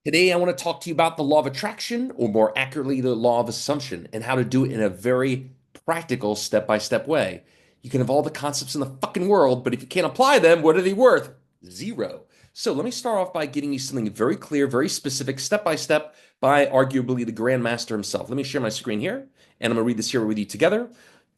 Today, I want to talk to you about the law of attraction, or more accurately, the law of assumption, and how to do it in a very practical step-by-step way. You can have all the concepts in the fucking world, but if you can't apply them, what are they worth? Zero. So let me start off by giving you something very clear, very specific, step by step, by arguably the grandmaster himself. Let me share my screen here, and I'm going to read this here with you together.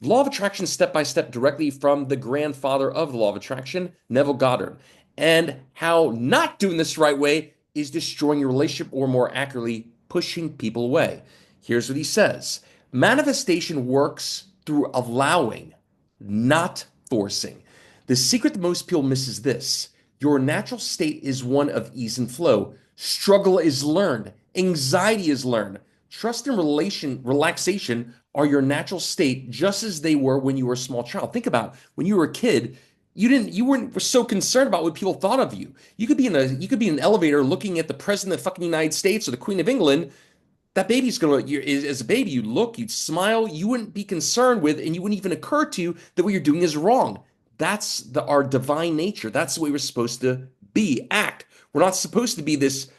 Law of attraction, step by step, directly from the grandfather of the law of attraction, Neville Goddard, and how not doing this the right way is destroying your relationship, or more accurately, pushing people away. Here's what he says: manifestation works through allowing, not forcing. The secret that most people miss is this: your natural state is one of ease and flow. Struggle is learned, anxiety is learned. Trust and relaxation are your natural state, just as they were when you were a small child. Think about when you were a kid. You weren't so concerned about what people thought of you. You could be in an elevator looking at the president of the fucking United States or the Queen of England. That baby's gonna as a baby, you'd look, you'd smile, you wouldn't be concerned with, and you wouldn't even occur to you that what you're doing is wrong. That's our divine nature. That's the way we're supposed to be, act. We're not supposed to be this,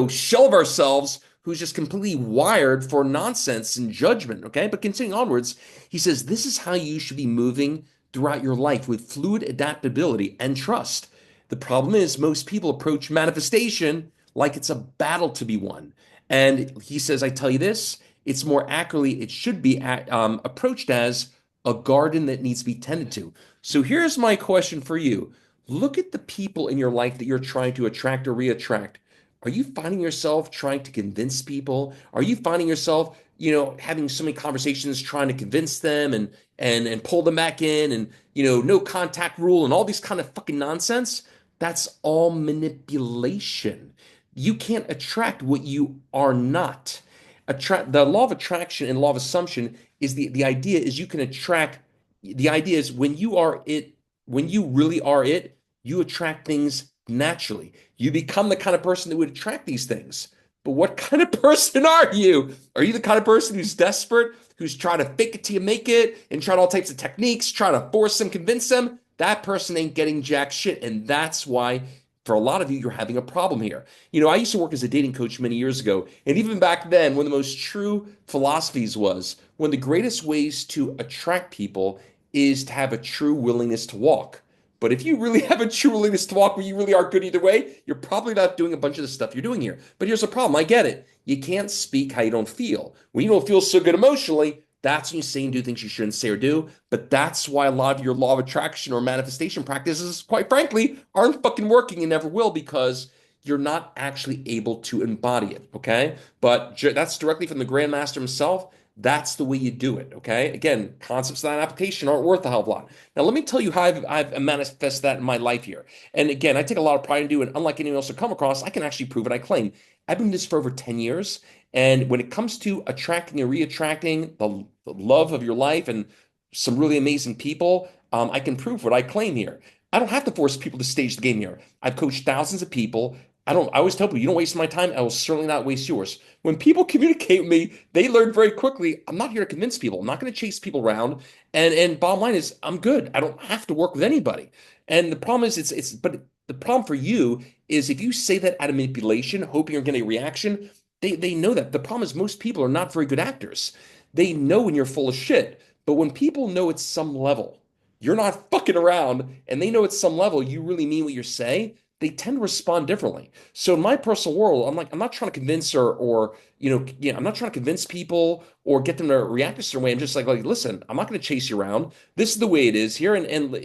shell of ourselves who's just completely wired for nonsense and judgment. Okay, but continuing onwards, he says this is how you should be moving throughout your life, with fluid adaptability and trust. The problem is most people approach manifestation like it's a battle to be won. And he says, I tell you this, it's more accurately, it should be approached as a garden that needs to be tended to. So here's my question for you. Look at the people in your life that you're trying to attract or re-attract. Are you finding yourself trying to convince people? Are you finding yourself, having so many conversations trying to convince them and pull them back in, and no contact rule and all these kind of fucking nonsense? That's all manipulation. You can't attract what you are not. Attract The law of attraction and law of assumption is the idea is you can attract. The idea is when you are it, when you really are it, you attract things naturally. You become the kind of person that would attract these things. But what kind of person are you? Are you the kind of person who's desperate, who's trying to fake it till you make it, and trying all types of techniques, trying to force them, convince them? That person ain't getting jack shit. And that's why, for a lot of you, you're having a problem here. I used to work as a dating coach many years ago. And even back then, one of the most true philosophies was one of the greatest ways to attract people is to have a true willingness to walk. But if you really have a true willingness to walk where you really are good either way, you're probably not doing a bunch of the stuff you're doing here. But here's the problem. I get it. You can't speak how you don't feel. When you don't feel so good emotionally, that's when you say and do things you shouldn't say or do. But that's why a lot of your law of attraction or manifestation practices, quite frankly, aren't fucking working and never will, because you're not actually able to embody it. Okay. But that's directly from the Grandmaster himself. That's the way you do it. Okay. Again, concepts of that application aren't worth a hell of a lot. Now, let me tell you how I've manifested that in my life here. And again, I take a lot of pride in doing it. Unlike anyone else to come across, I can actually prove it. I claim I've been doing this for over 10 years. And when it comes to attracting and re-attracting the love of your life and some really amazing people, I can prove what I claim here. I don't have to force people to stage the game here. I've coached thousands of people. I always tell people, you don't waste my time, I will certainly not waste yours. When people communicate with me, they learn very quickly. I'm not here to convince people. I'm not going to chase people around. And bottom line is, I'm good. I don't have to work with anybody. And the problem is, but the problem for you is if you say that out of manipulation, hoping you're getting a reaction, they know that. The problem is most people are not very good actors. They know when you're full of shit. But when people know at some level, you're not fucking around, and they know at some level you really mean what you say, they tend to respond differently. So in my personal world, I'm not trying to convince I'm not trying to convince people or get them to react a certain way. I'm just like, listen, I'm not going to chase you around. This is the way it is here. And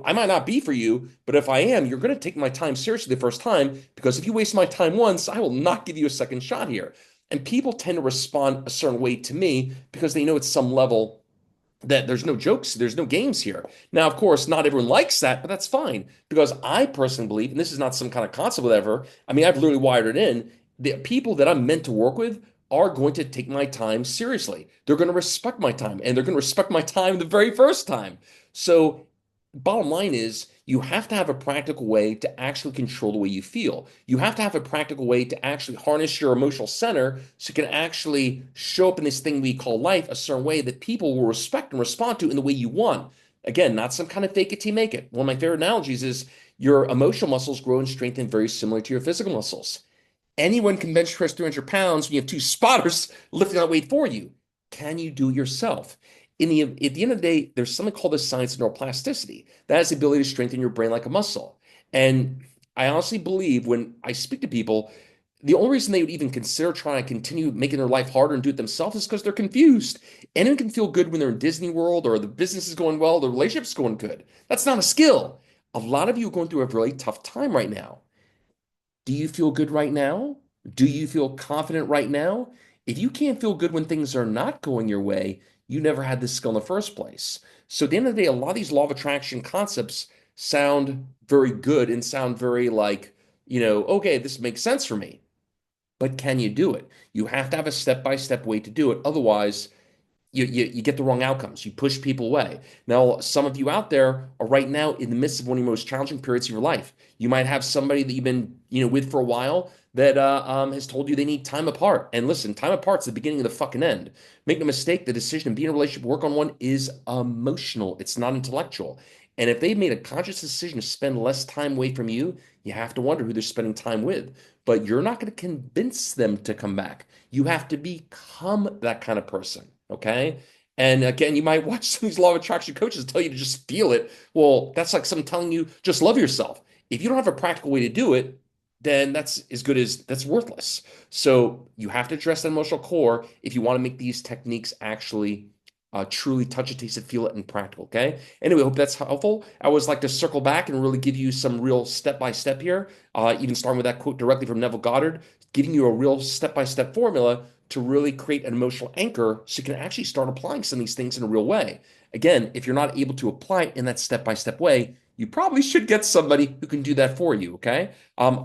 I might not be for you, but if I am, you're going to take my time seriously the first time, because if you waste my time once, I will not give you a second shot here. And people tend to respond a certain way to me because they know at some level that there's no jokes, there's no games here. Now, of course, not everyone likes that, but that's fine, because I personally believe, and this is not some kind of concept, whatever. I mean, I've literally wired it in. The people that I'm meant to work with are going to take my time seriously. They're going to respect my time, and they're going to respect my time the very first time. So bottom line is, you have to have a practical way to actually control the way you feel. You have to have a practical way to actually harness your emotional center so you can actually show up in this thing we call life a certain way that people will respect and respond to in the way you want. Again, not some kind of fake it till you make it. One of my favorite analogies is your emotional muscles grow and strengthen very similar to your physical muscles. Anyone can bench press 300 pounds when you have two spotters lifting that weight for you. Can you do it yourself? At the end of the day, there's something called the science of neuroplasticity. That is the ability to strengthen your brain like a muscle. And I honestly believe when I speak to people, the only reason they would even consider trying to continue making their life harder and do it themselves is because they're confused. Anyone can feel good when they're in Disney World or the business is going well, the relationship's going good. That's not a skill. A lot of you are going through a really tough time right now. Do you feel good right now? Do you feel confident right now? If you can't feel good when things are not going your way, you never had this skill in the first place. So at the end of the day, a lot of these law of attraction concepts sound very good and sound very like, okay, this makes sense for me. But can you do it? You have to have a step-by-step way to do it. Otherwise, you get the wrong outcomes. You push people away. Now, some of you out there are right now in the midst of one of your most challenging periods of your life. You might have somebody that you've been, with for a while that has told you they need time apart. And listen, time apart's the beginning of the fucking end. Make no mistake, the decision to be in a relationship, work on one is emotional. It's not intellectual. And if they've made a conscious decision to spend less time away from you, you have to wonder who they're spending time with. But you're not going to convince them to come back. You have to become that kind of person. Okay. And again, you might watch some of these law of attraction coaches tell you to just feel it. Well, that's like someone telling you just love yourself. If you don't have a practical way to do it, then that's as good as that's worthless. So you have to address the emotional core if you want to make these techniques actually truly touch it, taste it, feel it, and practical. Okay. Anyway, I hope that's helpful. I always like to circle back and really give you some real step by step here, even starting with that quote directly from Neville Goddard, giving you a real step by step formula to really create an emotional anchor so you can actually start applying some of these things in a real way. Again, if you're not able to apply it in that step by step way, you probably should get somebody who can do that for you. Okay.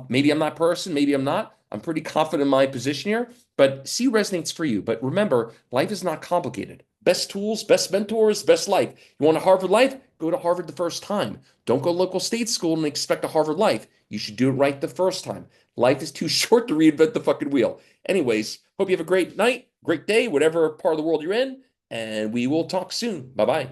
Maybe I'm that person, maybe I'm not. I'm pretty confident in my position here, but see what resonates for you. But remember, life is not complicated. Best tools, best mentors, best life. You want a Harvard life? Go to Harvard the first time. Don't go local state school and expect a Harvard life. You should do it right the first time. Life is too short to reinvent the fucking wheel. Anyways, hope you have a great night, great day, whatever part of the world you're in, and we will talk soon. Bye bye.